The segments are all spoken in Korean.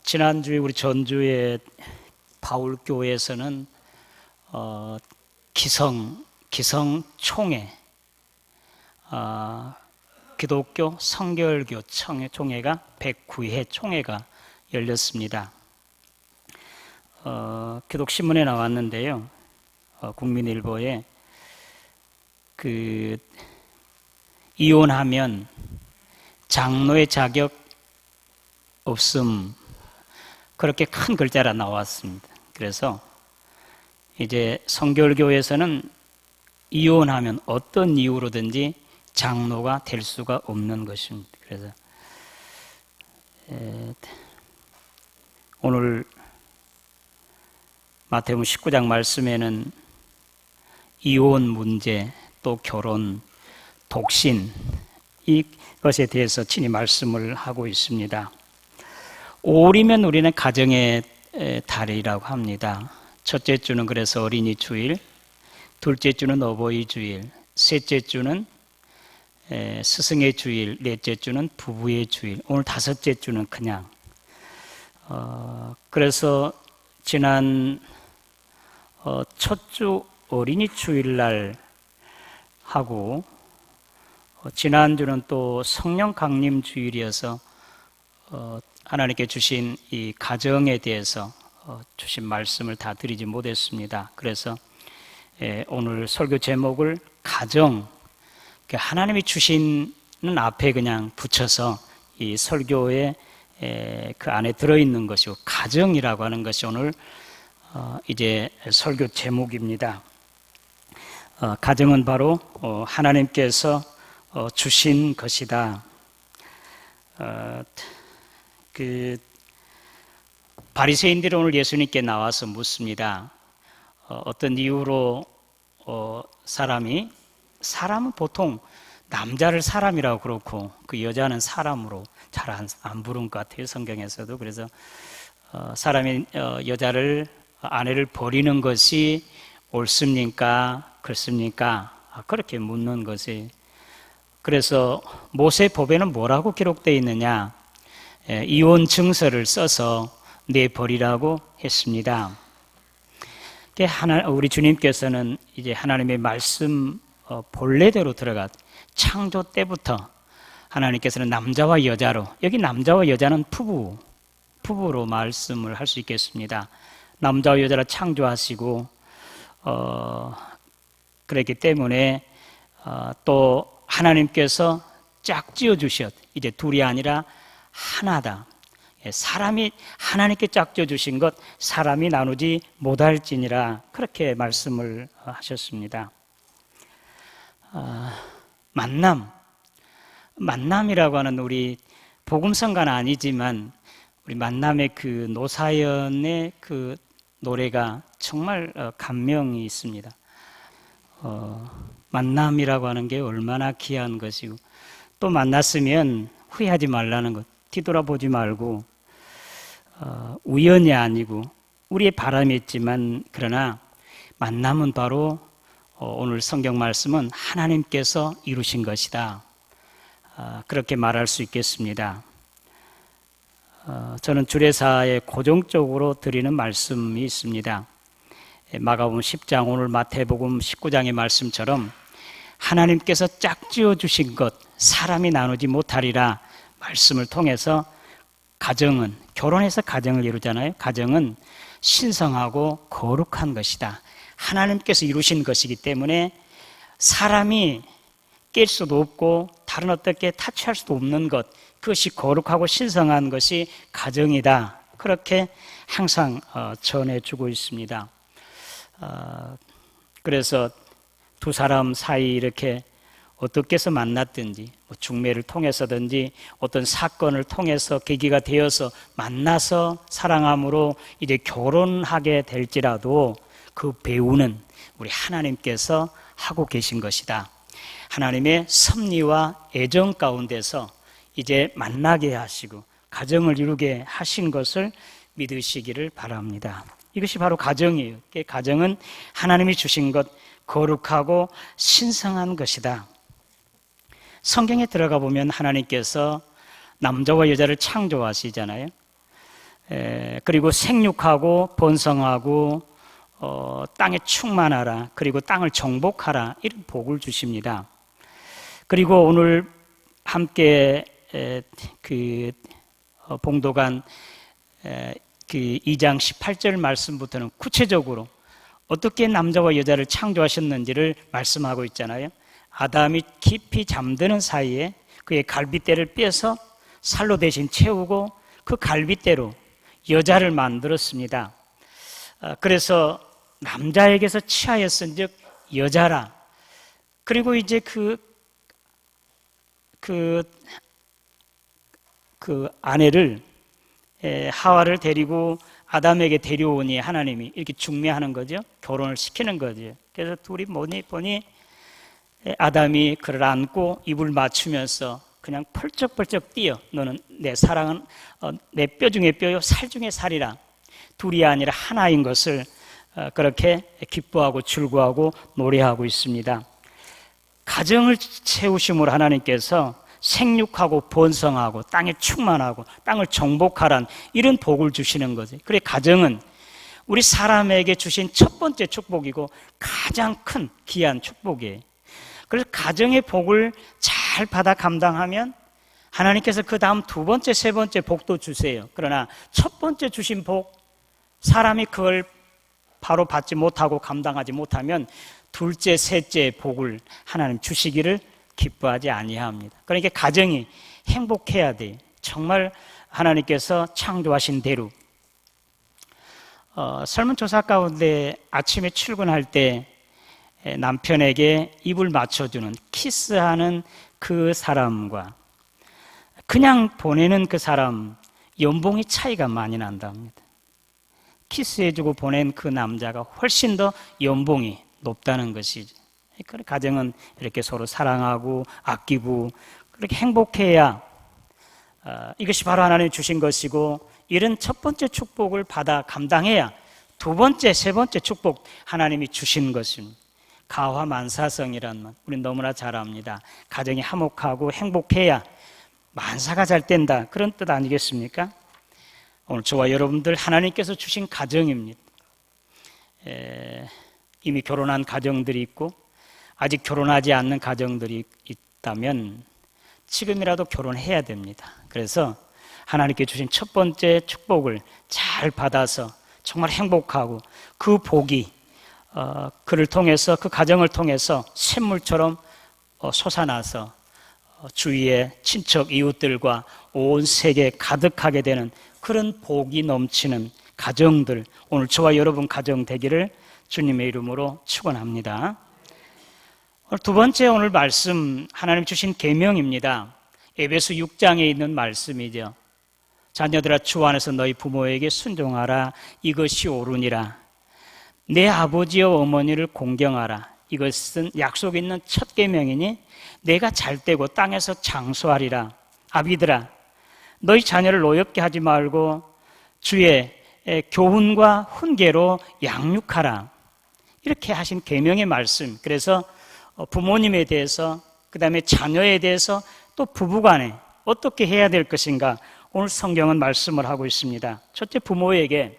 지난주에 우리 전주의 바울교회에서는 기성총회, 기독교 성결교 총회가 109회 총회가 열렸습니다. 기독신문에 나왔는데요. 국민일보에 이혼하면 장로의 자격 없음, 그렇게 큰 글자라 나왔습니다. 그래서 이제 성결교에서는 이혼하면 어떤 이유로든지 장로가 될 수가 없는 것입니다. 그래서 오늘 마태복음 19장 말씀에는 이혼 문제, 또 결혼, 독신, 이것에 대해서 친히 말씀을 하고 있습니다. 5월이면 우리는 가정의 달이라고 합니다. 첫째 주는 그래서 어린이 주일, 둘째 주는 어버이 주일, 셋째 주는 스승의 주일, 넷째 주는 부부의 주일, 오늘 다섯째 주는 그냥. 그래서 지난 첫 주 어린이 주일날 하고 지난주는 또 성령 강림 주일이어서 하나님께 주신 이 가정에 대해서 주신 말씀을 다 드리지 못했습니다. 그래서 오늘 설교 제목을 가정, 하나님이 주시는 앞에 그냥 붙여서 이 설교에 그 안에 들어있는 것이고 가정이라고 하는 것이 오늘 이제 설교 제목입니다. 가정은 바로 하나님께서 주신 것이다. 바리새인들이 오늘 예수님께 나와서 묻습니다. 어떤 이유로 사람은 보통 남자를 사람이라고 그렇고 그 여자는 사람으로 잘 안 부른 것 같아요, 성경에서도. 그래서 사람이 여자를 아내를 버리는 것이 옳습니까? 그렇습니까? 그렇게 묻는 것이. 그래서 모세법에는 뭐라고 기록되어 있느냐? 이혼 증서를 써서 내버리라고 했습니다. 우리 주님께서는 이제 하나님의 말씀 본래대로 들어가 창조 때부터 하나님께서는 남자와 여자로, 여기 남자와 여자는 부부로 말씀을 할 수 있겠습니다. 남자와 여자를 창조하시고 그렇기 때문에 또 하나님께서 짝지어 주셨, 이제 둘이 아니라 하나다. 사람이 하나님께 짝지어 주신 것 사람이 나누지 못할지니라, 그렇게 말씀을 하셨습니다. 만남이라고 하는 우리 복음성가는 아니지만 우리 만남의 그 노사연의 그 노래가 정말 감명이 있습니다. 만남이라고 하는 게 얼마나 귀한 것이고, 또 만났으면 후회하지 말라는 것, 뒤돌아보지 말고, 우연이 아니고 우리의 바람이 있지만, 그러나 만남은 바로 오늘 성경 말씀은 하나님께서 이루신 것이다. 그렇게 말할 수 있겠습니다. 저는 주례사에 고정적으로 드리는 말씀이 있습니다. 마가복음 10장, 오늘 마태복음 19장의 말씀처럼 하나님께서 짝지어 주신 것 사람이 나누지 못하리라 말씀을 통해서 가정은, 결혼해서 가정을 이루잖아요. 가정은 신성하고 거룩한 것이다. 하나님께서 이루신 것이기 때문에 사람이 깰 수도 없고 다른 어떻게 타치할 수도 없는 것, 그것이 거룩하고 신성한 것이 가정이다. 그렇게 항상 전해주고 있습니다. 그래서 두 사람 사이 이렇게 어떻게 해서 만났든지, 중매를 통해서든지 어떤 사건을 통해서 계기가 되어서 만나서 사랑함으로 이제 결혼하게 될지라도 그 배우는 우리 하나님께서 하고 계신 것이다. 하나님의 섭리와 애정 가운데서 이제 만나게 하시고 가정을 이루게 하신 것을 믿으시기를 바랍니다. 이것이 바로 가정이에요. 가정은 하나님이 주신 것, 거룩하고 신성한 것이다. 성경에 들어가 보면 하나님께서 남자와 여자를 창조하시잖아요. 그리고 생육하고 번성하고 땅에 충만하라, 그리고 땅을 정복하라, 이런 복을 주십니다. 그리고 오늘 함께 봉독한 그 2장 18절 말씀부터는 구체적으로 어떻게 남자와 여자를 창조하셨는지를 말씀하고 있잖아요. 아담이 깊이 잠드는 사이에 그의 갈빗대를 빼서 살로 대신 채우고 그 갈빗대로 여자를 만들었습니다. 그래서 남자에게서 취하였은즉 여자라. 그리고 이제 그 아내를, 하와를 데리고 아담에게 데려오니 하나님이 이렇게 중매하는 거죠. 결혼을 시키는 거죠. 그래서 둘이 보니 아담이 그를 안고 입을 맞추면서 그냥 펄쩍펄쩍 뛰어. 너는 내 사랑은 내 뼈 중에 뼈요 살 중에 살이라. 둘이 아니라 하나인 것을 그렇게 기뻐하고 즐거워하고 노래하고 있습니다. 가정을 채우심으로 하나님께서 생육하고 번성하고 땅에 충만하고 땅을 정복하란 이런 복을 주시는 거죠. 그래, 가정은 우리 사람에게 주신 첫 번째 축복이고 가장 큰 귀한 축복이에요. 그래서 가정의 복을 잘 받아 감당하면 하나님께서 그 다음 두 번째, 세 번째 복도 주세요. 그러나 첫 번째 주신 복, 사람이 그걸 바로 받지 못하고 감당하지 못하면 둘째, 셋째 복을 하나님 주시기를 기뻐하지 아니합니다. 그러니까 가정이 행복해야 돼요. 정말 하나님께서 창조하신 대로. 설문조사 가운데 아침에 출근할 때 남편에게 입을 맞춰주는, 키스하는 그 사람과 그냥 보내는 그 사람, 연봉이 차이가 많이 난답니다. 키스해주고 보낸 그 남자가 훨씬 더 연봉이 높다는 것이죠. 가정은 이렇게 서로 사랑하고 아끼고 그렇게 행복해야 이것이 바로 하나님이 주신 것이고, 이런 첫 번째 축복을 받아 감당해야 두 번째, 세 번째 축복 하나님이 주신 것입니다. 가화만사성이라는 말 우리는 너무나 잘 압니다. 가정이 화목하고 행복해야 만사가 잘 된다, 그런 뜻 아니겠습니까? 오늘 저와 여러분들 하나님께서 주신 가정입니다. 이미 결혼한 가정들이 있고 아직 결혼하지 않는 가정들이 있다면 지금이라도 결혼해야 됩니다. 그래서 하나님께 주신 첫 번째 축복을 잘 받아서 정말 행복하고 그 복이 그를 통해서, 그 가정을 통해서 샘물처럼 솟아나서 주위의 친척 이웃들과 온 세계에 가득하게 되는 그런 복이 넘치는 가정들, 오늘 저와 여러분 가정 되기를 주님의 이름으로 축원합니다. 두 번째 오늘 말씀, 하나님 주신 계명입니다. 에베소 6장에 있는 말씀이죠. 자녀들아, 주 안에서 너희 부모에게 순종하라. 이것이 옳으니라. 내 아버지와 어머니를 공경하라. 이것은 약속 있는 첫 계명이니 내가 잘되고 땅에서 장수하리라. 아비들아, 너희 자녀를 노엽게 하지 말고 주의 교훈과 훈계로 양육하라. 이렇게 하신 계명의 말씀. 그래서 부모님에 대해서, 그 다음에 자녀에 대해서, 또 부부간에 어떻게 해야 될 것인가, 오늘 성경은 말씀을 하고 있습니다. 첫째, 부모에게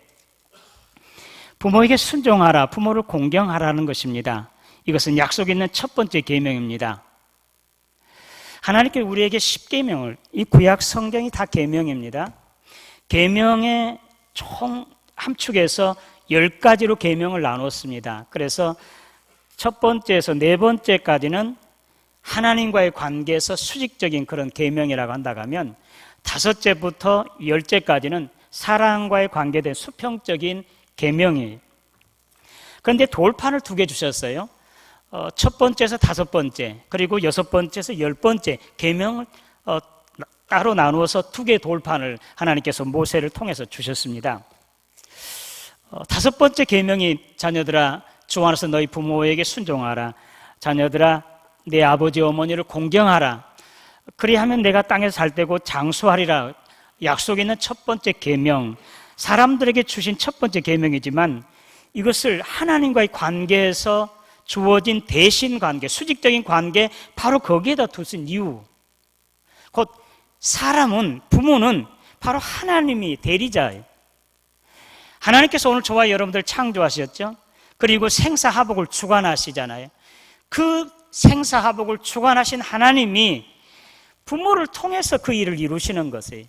순종하라, 부모를 공경하라는 것입니다. 이것은 약속 있는 첫 번째 계명입니다. 하나님께 우리에게 10계명을, 이 구약 성경이 다 계명입니다. 계명의 총 함축해서 10가지로 계명을 나눴습니다. 그래서 첫 번째에서 네 번째까지는 하나님과의 관계에서 수직적인 그런 계명이라고 한다고 하면, 다섯째부터 열째까지는 사랑과의 관계된 수평적인 계명이에요. 그런데 돌판을 두 개 주셨어요. 첫 번째에서 다섯 번째, 그리고 여섯 번째에서 열 번째 계명을 따로 나누어서 두 개의 돌판을 하나님께서 모세를 통해서 주셨습니다. 다섯 번째 계명이, 자녀들아, 주 안에서 너희 부모에게 순종하라. 자녀들아, 내 아버지 어머니를 공경하라. 그리하면 내가 땅에서 잘 되고 장수하리라. 약속 있는 첫 번째 계명, 사람들에게 주신 첫 번째 계명이지만 이것을 하나님과의 관계에서 주어진 대신 관계, 수직적인 관계, 바로 거기에다 두신 이유, 곧 사람은, 부모는 바로 하나님이 대리자예요. 하나님께서 오늘 저와 여러분들 창조하셨죠? 그리고 생사화복을 주관하시잖아요. 그 생사화복을 주관하신 하나님이 부모를 통해서 그 일을 이루시는 것이에요.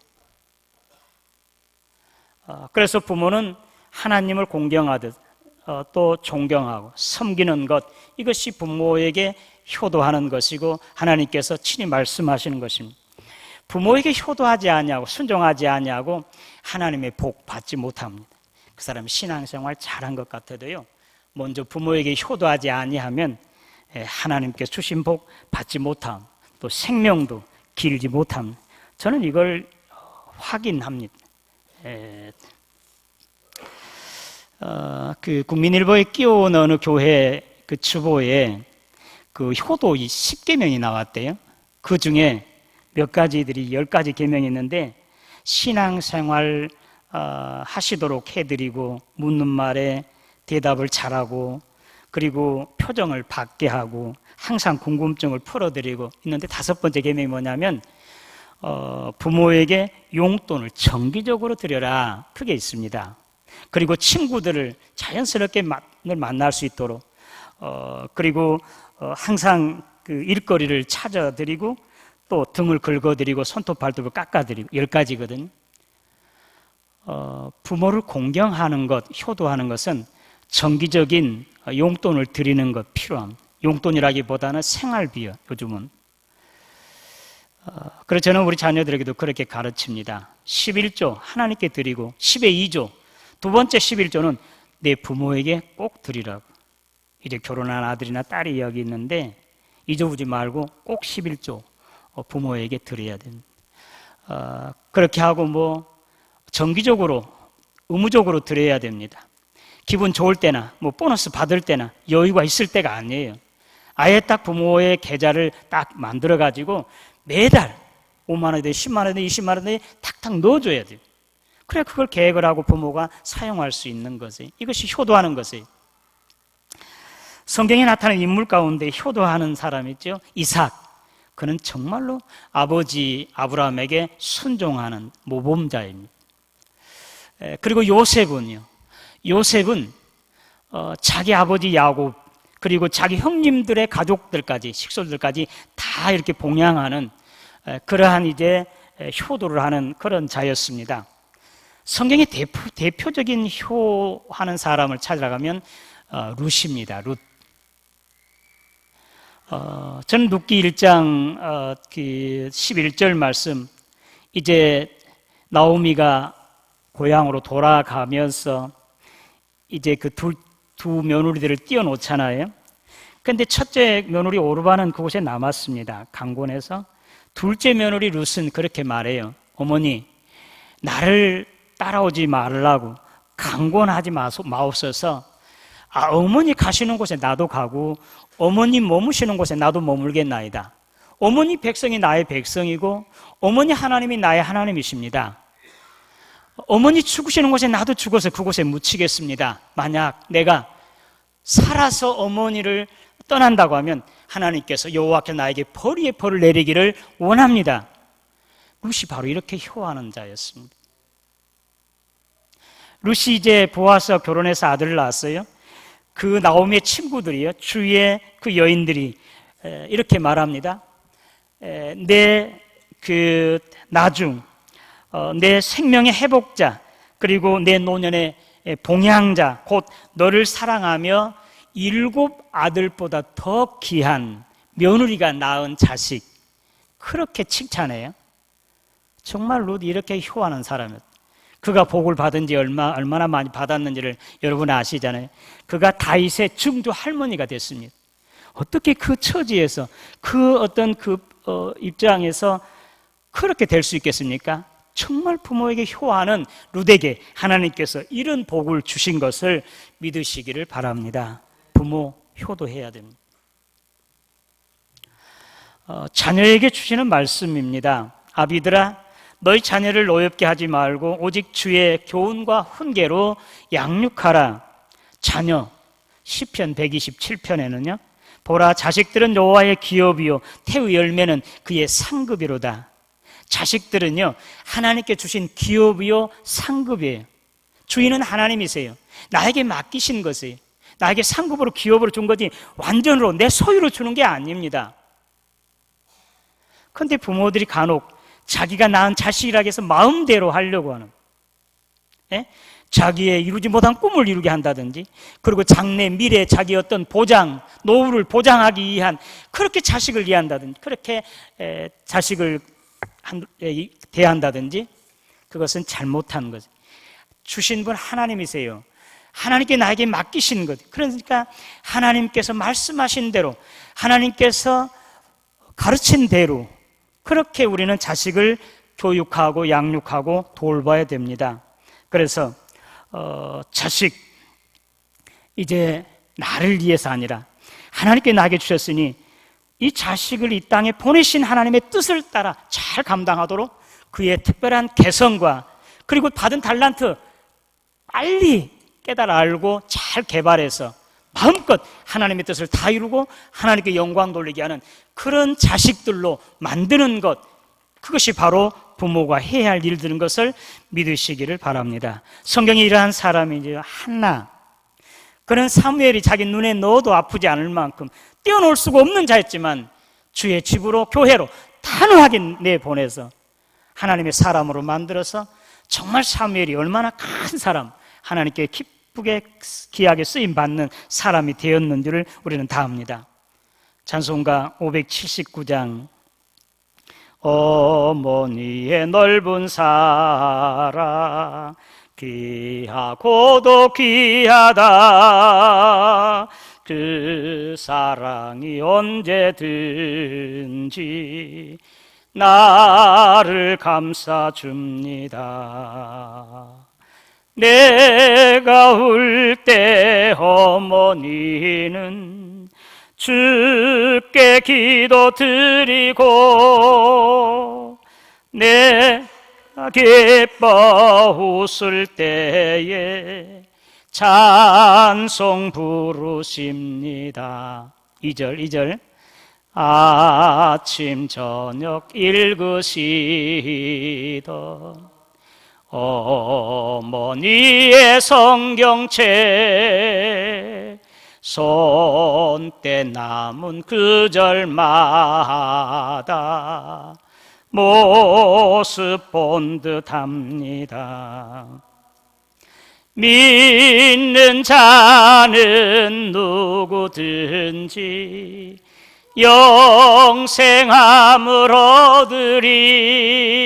그래서 부모는 하나님을 공경하듯 또 존경하고 섬기는 것, 이것이 부모에게 효도하는 것이고 하나님께서 친히 말씀하시는 것입니다. 부모에게 효도하지 아니하고 순종하지 아니하고 하나님의 복 받지 못합니다. 그 사람이 신앙생활 잘한 것 같아도요, 먼저 부모에게 효도하지 아니하면 하나님께 주신 복 받지 못함, 또 생명도 길지 못함. 저는 이걸 확인합니다. 그 국민일보에 끼워온 어느 교회 그 주보에 그 효도 10계명이 나왔대요. 그 중에 몇 가지들이 10가지 계명이 있는데, 신앙생활 하시도록 해드리고, 묻는 말에 대답을 잘하고, 그리고 표정을 밝게 하고, 항상 궁금증을 풀어드리고 있는데, 5번째 계명이 뭐냐면 부모에게 용돈을 정기적으로 드려라, 그게 있습니다. 그리고 친구들을 자연스럽게 만날 수 있도록, 그리고 항상 그 일거리를 찾아드리고, 또 등을 긁어드리고 손톱 발톱을 깎아드리고, 10가지거든요. 부모를 공경하는 것, 효도하는 것은 정기적인 용돈을 드리는 것 필요합니다. 용돈이라기보다는 생활비요, 요즘은. 그래서 저는 우리 자녀들에게도 그렇게 가르칩니다. 11조 하나님께 드리고, 10의 2조, 두 번째 11조는 내 부모에게 꼭 드리라고. 이제 결혼한 아들이나 딸이 여기 있는데 잊어보지 말고 꼭 11조 부모에게 드려야 됩니다. 그렇게 하고 정기적으로 의무적으로 드려야 됩니다. 기분 좋을 때나 보너스 받을 때나 여유가 있을 때가 아니에요. 아예 딱 부모의 계좌를 딱 만들어 가지고 매달 5만 원이든 10만 원이든 20만 원이든 탁탁 넣어줘야 돼요. 그래 그걸 계획을 하고 부모가 사용할 수 있는 것이, 이것이 효도하는 것이에요. 성경에 나타나는 인물 가운데 효도하는 사람 있죠. 이삭. 그는 정말로 아버지 아브라함에게 순종하는 모범자입니다. 그리고 요셉은요. 요셉은 자기 아버지 야곱, 그리고 자기 형님들의 가족들까지, 식솔들까지 다 이렇게 봉양하는 그러한 이제 효도를 하는 그런 자였습니다. 성경의 대표적인 효하는 사람을 찾아가면 룻입니다. 룻. 저는 룻기 1장 11절 말씀, 이제 나오미가 고향으로 돌아가면서 이제 그 두 며느리들을 띄워놓잖아요. 그런데 첫째 며느리 오르바는 그곳에 남았습니다. 강권에서. 둘째 며느리 룻은 그렇게 말해요. 어머니, 나를 따라오지 말라고 강권하지 마옵소서. 어머니 가시는 곳에 나도 가고 어머니 머무시는 곳에 나도 머물겠나이다. 어머니 백성이 나의 백성이고 어머니 하나님이 나의 하나님이십니다. 어머니 죽으시는 곳에 나도 죽어서 그곳에 묻히겠습니다. 만약 내가 살아서 어머니를 떠난다고 하면 하나님께서 여호와께 나에게 벌 위에 벌을 내리기를 원합니다. 룻이 바로 이렇게 효하는 자였습니다. 룻이 이제 보아스와 결혼해서 아들을 낳았어요. 그 나오미의 친구들이요, 주위의 그 여인들이 이렇게 말합니다. 내 그 나중, 내 생명의 회복자, 그리고 내 노년의 봉양자, 곧 너를 사랑하며 7 아들보다 더 귀한 며느리가 낳은 자식, 그렇게 칭찬해요. 정말 룻이 이렇게 효하는 사람이었어요. 그가 복을 받은 지 얼마나 많이 받았는지를 여러분 아시잖아요. 그가 다윗의 증조 할머니가 됐습니다. 어떻게 그 처지에서, 그 어떤 입장에서 그렇게 될 수 있겠습니까? 정말 부모에게 효하는 룻에게 하나님께서 이런 복을 주신 것을 믿으시기를 바랍니다. 부모 효도해야 됩니다. 자녀에게 주시는 말씀입니다. 아비들아, 너희 자녀를 노엽게 하지 말고 오직 주의 교훈과 훈계로 양육하라. 자녀, 시편 127편에는요, 보라, 자식들은 여호와의 기업이요 태의 열매는 그의 상급이로다. 자식들은요, 하나님께 주신 기업이요 상급이에요. 주인은 하나님이세요. 나에게 맡기신 것이에요. 나에게 상급으로 기업으로 준 거지 완전으로 내 소유로 주는 게 아닙니다. 그런데 부모들이 간혹 자기가 낳은 자식이라고 해서 마음대로 하려고 하는, 자기의 이루지 못한 꿈을 이루게 한다든지, 그리고 장래 미래 자기 어떤 보장, 노후를 보장하기 위한 그렇게 자식을 이해한다든지, 그렇게 자식을 대한다든지, 그것은 잘못한 거죠. 주신 분 하나님이세요. 하나님께 나에게 맡기신 것. 그러니까 하나님께서 말씀하신 대로, 하나님께서 가르친 대로 그렇게 우리는 자식을 교육하고 양육하고 돌봐야 됩니다. 그래서 자식, 이제 나를 위해서 아니라 하나님께 나에게 주셨으니 이 자식을 이 땅에 보내신 하나님의 뜻을 따라 잘 감당하도록 그의 특별한 개성과 그리고 받은 달란트 빨리 깨달아 알고 잘 개발해서 마음껏 하나님의 뜻을 다 이루고 하나님께 영광 돌리게 하는 그런 자식들로 만드는 것, 그것이 바로 부모가 해야 할 일들인 것을 믿으시기를 바랍니다. 성경에 이러한 사람이 이제 한나, 그는 사무엘이 자기 눈에 넣어도 아프지 않을 만큼 떼어놓을 수가 없는 자였지만 주의 집으로 교회로 단호하게 내보내서 하나님의 사람으로 만들어서 정말 사무엘이 얼마나 큰 사람, 하나님께 기쁘게 귀하게 쓰임받는 사람이 되었는지를 우리는 다 압니다. 찬송가 579장, 어머니의 넓은 사랑 귀하고도 귀하다. 그 사랑이 언제든지 나를 감싸줍니다. 내가 울 때 어머니는 주께 기도드리고 내가 기뻐 웃을 때에 찬송 부르십니다. 2절 아침 저녁 읽으시던 어머니의 성경책 손때 남은 그 절마다 모습 본 듯합니다. 믿는 자는 누구든지 영생함을 얻으리.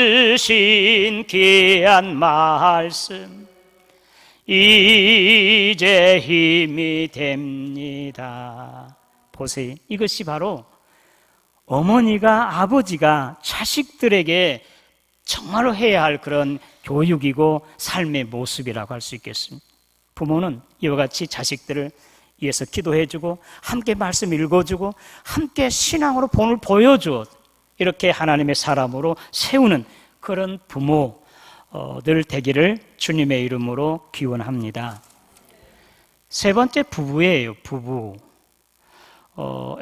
들려주신 귀한 말씀 이제 힘이 됩니다. 보세요. 이것이 바로 어머니가, 아버지가 자식들에게 정말로 해야 할 그런 교육이고 삶의 모습이라고 할 수 있겠습니다. 부모는 이와 같이 자식들을 위해서 기도해주고 함께 말씀 읽어주고 함께 신앙으로 본을 보여주어 이렇게 하나님의 사람으로 세우는 그런 부모들 되기를 주님의 이름으로 기원합니다. 세 번째, 부부예요. 부부.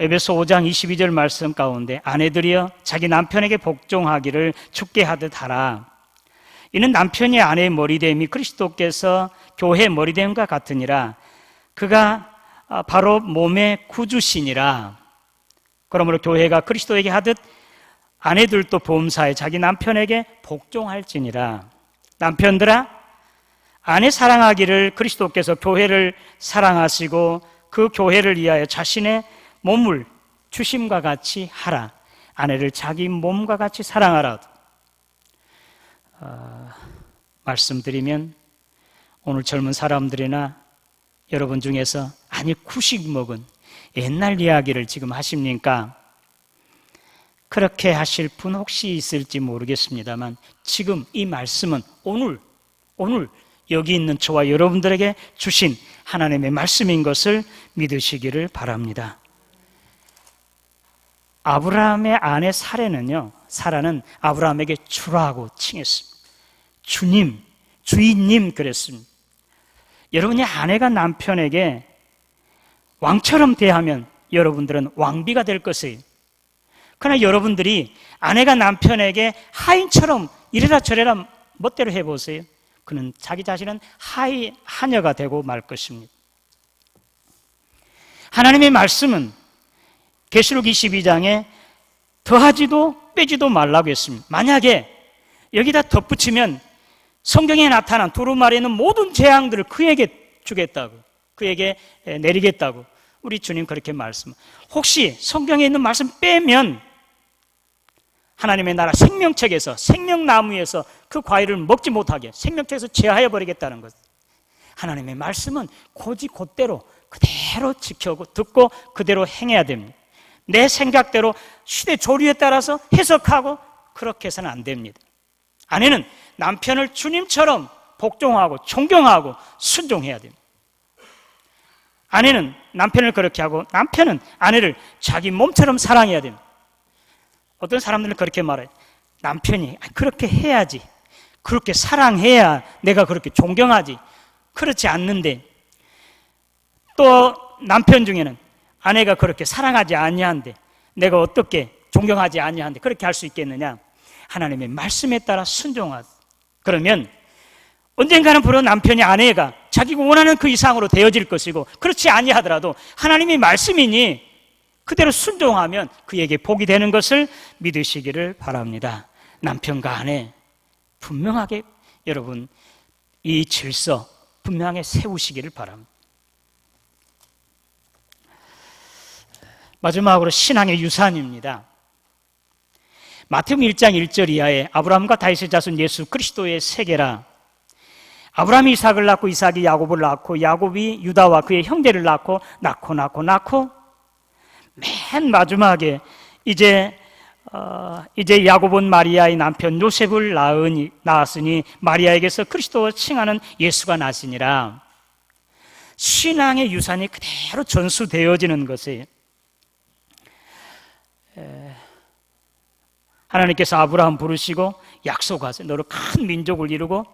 에베소 5장 22절 말씀 가운데 아내들이여 자기 남편에게 복종하기를 주께 하듯 하라. 이는 남편이 아내의 머리됨이 그리스도께서 교회의 머리됨과 같으니라. 그가 바로 몸의 구주시니라. 그러므로 교회가 그리스도에게 하듯 아내들도 보험사에 자기 남편에게 복종할지니라. 남편들아, 아내 사랑하기를 그리스도께서 교회를 사랑하시고 그 교회를 위하여 자신의 몸을 주심과 같이 하라. 아내를 자기 몸과 같이 사랑하라. 말씀드리면 오늘 젊은 사람들이나 여러분 중에서 아니 구식 먹은 옛날 이야기를 지금 하십니까? 그렇게 하실 분 혹시 있을지 모르겠습니다만 지금 이 말씀은 오늘 여기 있는 저와 여러분들에게 주신 하나님의 말씀인 것을 믿으시기를 바랍니다. 아브라함의 아내 사라는 아브라함에게 주라고 칭했습니다. 주님, 주인님 그랬습니다. 여러분이 아내가 남편에게 왕처럼 대하면 여러분들은 왕비가 될 것이에요. 그러나 여러분들이 아내가 남편에게 하인처럼 이래라 저래라 멋대로 해보세요. 그는 자기 자신은 하녀가 되고 말 것입니다. 하나님의 말씀은 계시록 22장에 더하지도 빼지도 말라고 했습니다. 만약에 여기다 덧붙이면 성경에 나타난 두루마리는 모든 재앙들을 그에게 주겠다고, 그에게 내리겠다고 우리 주님 그렇게 말씀. 혹시 성경에 있는 말씀 빼면 하나님의 나라 생명책에서, 생명나무에서 그 과일을 먹지 못하게 생명책에서 제하여 버리겠다는 것. 하나님의 말씀은 곧대로 그대로 지켜고 듣고 그대로 행해야 됩니다. 내 생각대로 시대 조류에 따라서 해석하고 그렇게 해서는 안 됩니다. 아내는 남편을 주님처럼 복종하고 존경하고 순종해야 됩니다. 아내는 남편을 그렇게 하고 남편은 아내를 자기 몸처럼 사랑해야 됩니다. 어떤 사람들은 그렇게 말해요. 남편이 그렇게 해야지, 그렇게 사랑해야 내가 그렇게 존경하지. 그렇지 않는데 또 남편 중에는 아내가 그렇게 사랑하지 아니한데 내가 어떻게 존경하지 아니한데 그렇게 할 수 있겠느냐. 하나님의 말씀에 따라 순종하자. 그러면 언젠가는 바로 남편이 아내가 자기가 원하는 그 이상으로 되어질 것이고, 그렇지 아니하더라도 하나님의 말씀이니 그대로 순종하면 그에게 복이 되는 것을 믿으시기를 바랍니다. 남편과 아내 분명하게 여러분 이 질서 분명하게 세우시기를 바랍니다. 마지막으로 신앙의 유산입니다. 마태복음 1장 1절 이하에 아브라함과 다윗의 자손 예수 그리스도의 세계라. 아브라함이 이삭을 낳고 이삭이 야곱을 낳고 야곱이 유다와 그의 형제를 낳고 맨 마지막에 이제 야곱은 마리아의 남편 요셉을 낳았으니 마리아에게서 그리스도와 칭하는 예수가 나시니라. 신앙의 유산이 그대로 전수되어지는 것이에요. 하나님께서 아브라함 부르시고 약속하세요. 너로 큰 민족을 이루고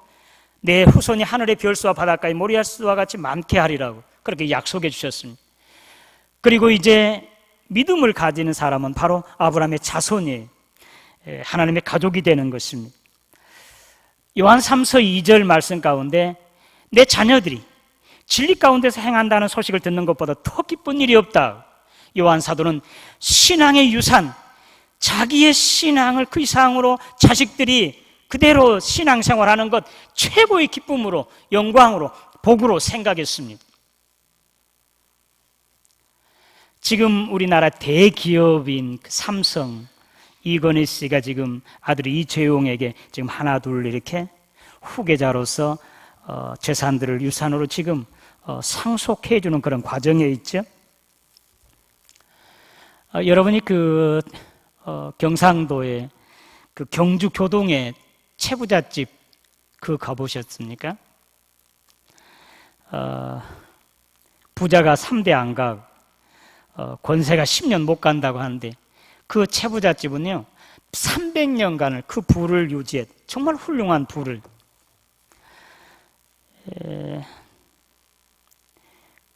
내 후손이 하늘의 별수와 바닷가의 모리아수와 같이 많게 하리라고 그렇게 약속해 주셨습니다. 그리고 이제 믿음을 가지는 사람은 바로 아브라함의 자손이 하나님의 가족이 되는 것입니다. 요한 3서 2절 말씀 가운데 내 자녀들이 진리 가운데서 행한다는 소식을 듣는 것보다 더 기쁜 일이 없다. 요한 사도는 신앙의 유산, 자기의 신앙을 그 이상으로 자식들이 그대로 신앙생활하는 것 최고의 기쁨으로, 영광으로, 복으로 생각했습니다. 지금 우리나라 대기업인 삼성, 이건희 씨가 지금 아들 이재용에게 지금 하나 둘 이렇게 후계자로서 재산들을 유산으로 지금 상속해 주는 그런 과정에 있죠. 여러분이 경상도의 그 경주 교동의 채부잣집 가보셨습니까? 부자가 3대 안 가고 권세가 10년 못 간다고 하는데 그 채부잣집은요 300년간을 그 부를 유지해 정말 훌륭한 부를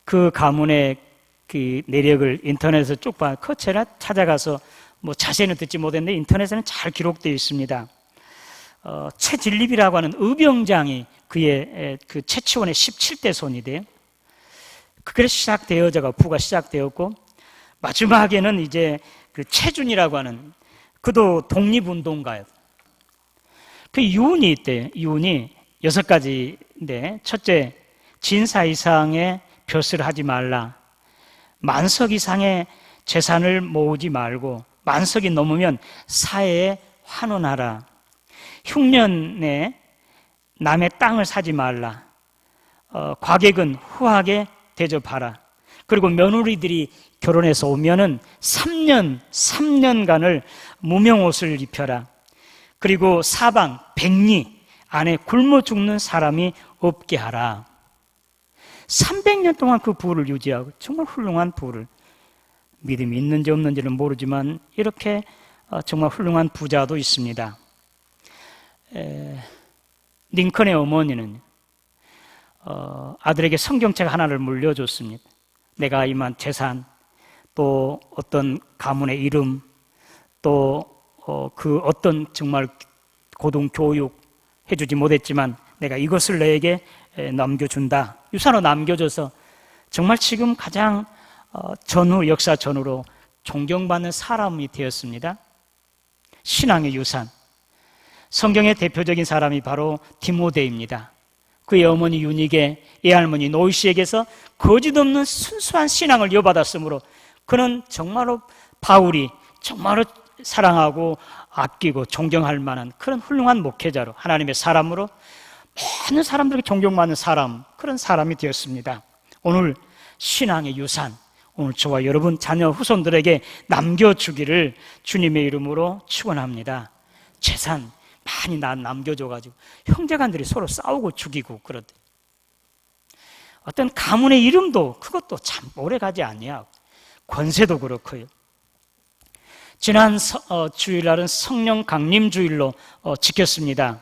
그 가문의 그 내력을 인터넷에서 쭉 봐. 제가 찾아가서 자세히는 듣지 못했는데 인터넷에는 잘 기록되어 있습니다. 최진립이라고 하는 의병장이 그의 그 최치원의 17대 손이 돼요. 그게 시작되어져가 부가 시작되었고 마지막에는 이제 그 최준이라고 하는 그도 독립운동가예요. 그 유언이 있대요. 유언이 6가지인데 첫째, 진사 이상의 벼슬을 하지 말라. 만석 이상의 재산을 모으지 말고 만석이 넘으면 사회에 환원하라. 흉년에 남의 땅을 사지 말라. 과객은 후하게 대접하라. 그리고 며느리들이 결혼해서 오면은 3년간을 무명옷을 입혀라. 그리고 사방 백리 안에 굶어 죽는 사람이 없게 하라. 300년 동안 그 부를 유지하고 정말 훌륭한 부를, 믿음이 있는지 없는지는 모르지만 이렇게 정말 훌륭한 부자도 있습니다. 링컨의 어머니는 아들에게 성경책 하나를 물려줬습니다. 내가 임한 재산, 또 어떤 가문의 이름, 또 그 어떤 정말 고등교육 해주지 못했지만 내가 이것을 너에게 남겨준다. 유산으로 남겨줘서 정말 지금 가장 역사 전후로 존경받는 사람이 되었습니다. 신앙의 유산. 성경의 대표적인 사람이 바로 디모데입니다. 그의 어머니 유니게, 예할머니 노이시에게서 거짓없는 순수한 신앙을 이어받았으므로 그는 정말로 바울이 정말로 사랑하고 아끼고 존경할 만한 그런 훌륭한 목회자로, 하나님의 사람으로 많은 사람들에게 존경받는 사람, 그런 사람이 되었습니다. 오늘 신앙의 유산, 오늘 저와 여러분 자녀 후손들에게 남겨주기를 주님의 이름으로 축원합니다. 재산 많이 남겨줘가지고 형제간들이 서로 싸우고 죽이고 그러듯, 어떤 가문의 이름도 그것도 참 오래가지 아니하고, 권세도 그렇고요. 지난 주일날은 성령 강림 주일로 지켰습니다.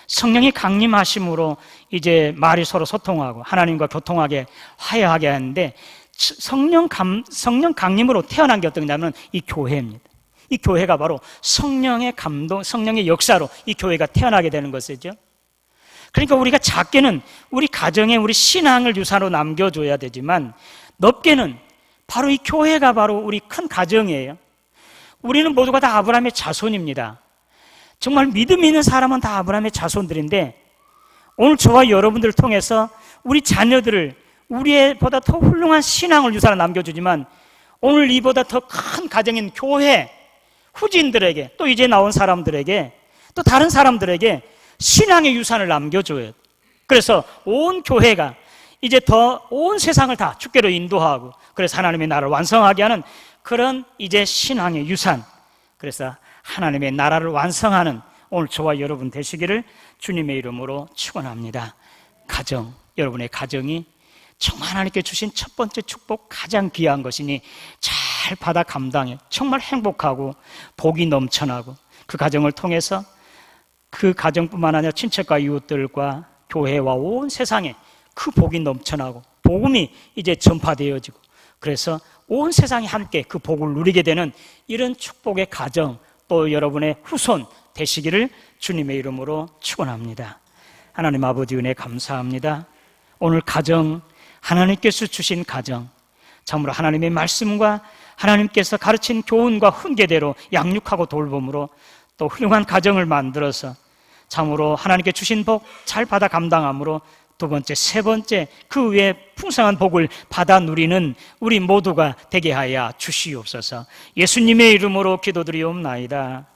성령이 강림하심으로 이제 말이 서로 소통하고 하나님과 교통하게 화해하게 하는데, 성령 강림으로 태어난 게 어떤 거냐면 이 교회입니다. 이 교회가 바로 성령의 감동, 성령의 역사로 이 교회가 태어나게 되는 것이죠. 그러니까 우리가 작게는 우리 가정에 우리 신앙을 유산으로 남겨줘야 되지만, 넓게는 바로 이 교회가 바로 우리 큰 가정이에요. 우리는 모두가 다 아브라함의 자손입니다. 정말 믿음 있는 사람은 다 아브라함의 자손들인데, 오늘 저와 여러분들을 통해서 우리 자녀들을 우리보다 더 훌륭한 신앙을 유산으로 남겨주지만, 오늘 이보다 더 큰 가정인 교회 후진들에게, 또 이제 나온 사람들에게, 또 다른 사람들에게 신앙의 유산을 남겨줘요. 그래서 온 교회가 이제 더 온 세상을 다 주께로 인도하고, 그래서 하나님의 나라를 완성하게 하는 그런 이제 신앙의 유산, 그래서 하나님의 나라를 완성하는 오늘 저와 여러분 되시기를 주님의 이름으로 축원합니다. 가정, 여러분의 가정이 정말 하나님께 주신 첫 번째 축복, 가장 귀한 것이니 잘 받아 감당해 정말 행복하고 복이 넘쳐나고, 그 가정을 통해서 그 가정뿐만 아니라 친척과 이웃들과 교회와 온 세상에 그 복이 넘쳐나고 복음이 이제 전파되어지고, 그래서 온 세상이 함께 그 복을 누리게 되는 이런 축복의 가정, 또 여러분의 후손 되시기를 주님의 이름으로 축원합니다. 하나님 아버지 은혜 감사합니다. 오늘 가정, 하나님께서 주신 가정, 참으로 하나님의 말씀과 하나님께서 가르친 교훈과 훈계대로 양육하고 돌봄으로 또 훌륭한 가정을 만들어서 참으로 하나님께 주신 복 잘 받아 감당함으로, 두 번째, 세 번째 그 외에 풍성한 복을 받아 누리는 우리 모두가 되게 하여 주시옵소서. 예수님의 이름으로 기도드리옵나이다.